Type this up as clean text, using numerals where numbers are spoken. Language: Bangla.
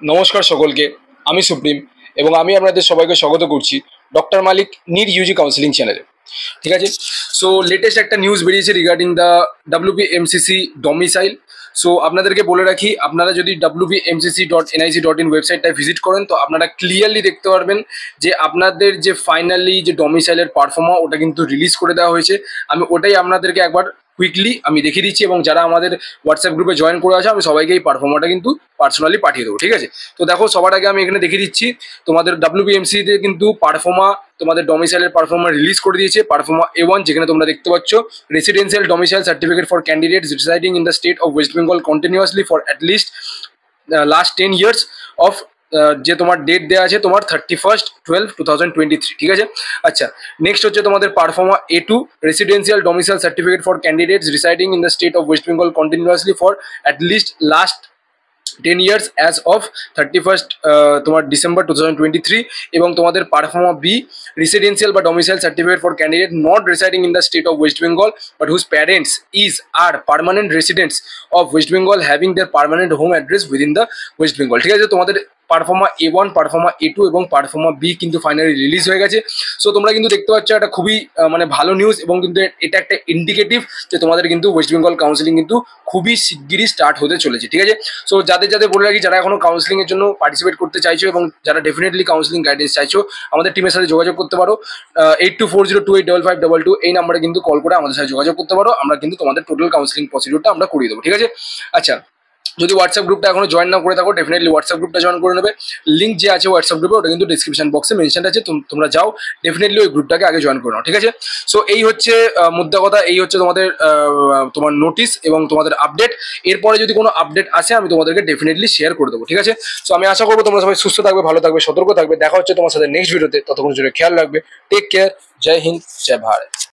নমস্কার সকলকে, আমি সুপ্রিম এবং আমি আপনাদের সবাইকে স্বাগত করছি ডক্টর মালিক নিট ইউজি কাউন্সিলিং চ্যানেলে। ঠিক আছে, সো লেটেস্ট একটা নিউজ বেরিয়েছে regarding the WPMCC domicile. So আপনাদেরকে বলে রাখি, আপনারা যদি WPMCC.nic.in ওয়েবসাইটটায় ভিজিট করেন তো আপনারা ক্লিয়ারলি দেখতে পারবেন যে আপনাদের যে ফাইনালি যে ডমিসাইলের পারফর্মা ওটা কিন্তু রিলিজ করে দেওয়া হয়েছে। আমি ওটাই আপনাদেরকে একবার কুইকলি আমি দেখিয়ে দিচ্ছি এবং যারা আমাদের হোয়াটসঅ্যাপ গ্রুপে জয়েন করে আছে আমি সবাইকে এই পারফর্মাটা কিন্তু পার্সোনালি পাঠিয়ে দেবো। ঠিক আছে, তো দেখো সবার আগে আমি এখানে দেখিয়ে দিচ্ছি তোমাদের WPMC-তে কিন্তু পারফর্মা তোমাদের ডমিসাইলের পারফর্মা রিলিজ করে দিয়েছে। পারফর্মা A1 যেখানে তোমরা দেখতে পাচ্ছ residential domicile certificate for candidates residing in the state of West Bengal continuously for at least last 10 years of যে তোমার ডেট দেওয়া আছে তোমার 31/12/2023। ঠিক আছে, আচ্ছা নেক্সট হচ্ছে তোমাদের proforma A2 residential domicile certificate for candidates residing in the state of West Bengal continuously for at least last 10 years as of 31st তোমার ডিসেম্বর 2023। এবং তোমাদের পারফর্মা বি রেসিডেন্সিয়াল বা domicile certificate for candidate not residing in the state of West Bengal but whose parents are permanent residents of West Bengal having their permanent home address within the West Bengal. ঠিক আছে, তোমাদের পারফর্মা A1, পারফর্মা A2 এবং পারফর্মা বি কিন্তু ফাইনালি রিলিজ হয়ে গেছে। সো তোমরা কিন্তু দেখতে পাচ্ছ এটা খুবই মানে ভালো নিউজ এবং কিন্তু এটা একটা ইন্ডিকেটিভ যে তোমাদের কিন্তু ওয়েস্ট বেঙ্গল কাউন্সিলিং কিন্তু খুবই শিগগিরই স্টার্ট হতে চলেছে। ঠিক আছে, সো যাদের যাদের বলে রাখি যারা এখনো কাউন্সিলিং এর জন্য পার্টিসিপেট করতে চাইছো এবং যারা ডেফিনেটলি কাউন্সিলিং গাইডেন্স চাইছো আমাদের টিমের সাথে যোগাযোগ করতে পারো। 8240285522 এই নাম্বারে কিন্তু কল করে আমাদের সাথে যোগাযোগ করতে পারো। আমরা কিন্তু তোমাদের টোটাল কাউন্সিলিং প্রসিডিউরটা আমরা করিয়ে দেবো। ঠিক আছে, আচ্ছা যদি হোয়াটসঅ্যাপ গ্রুপটা এখনো জয়েন না করে থাকো ডেফিনেটলি হোয়াটসঅ্যাপ গ্রুপটা জয়েন করে নেবে। লিঙ্ক যে আছে হোয়াটসঅ্যাপ গ্রুপে ওটা কিন্তু ডিসক্রিপশন বক্সে মেনশন আছে, তোমরা যাও ডেফিনেটলি ওই গ্রুপটাকে আগে জয়েন করে নাও। ঠিক আছে, সো এই হচ্ছে মুদ্রা কথা, এই হচ্ছে তোমাদের তোমার নোটিশ এবং তোমাদের আপডেট। এরপরে যদি কোনো আপডেট আসে আমি তোমাদেরকে ডেফিনেটলি শেয়ার করে দেবো। ঠিক আছে, সো আমি আশা করবো তোমরা সবাই সুস্থ থাকবে, ভালো থাকবে, সতর্ক থাকবে। দেখা হচ্ছে তোমার সাথে নেক্সট ভিডিওতে, ততক্ষণ জন্য খেয়াল রাখবে। টেক কেয়ার, জয় হিন্দ, জয় ভারত।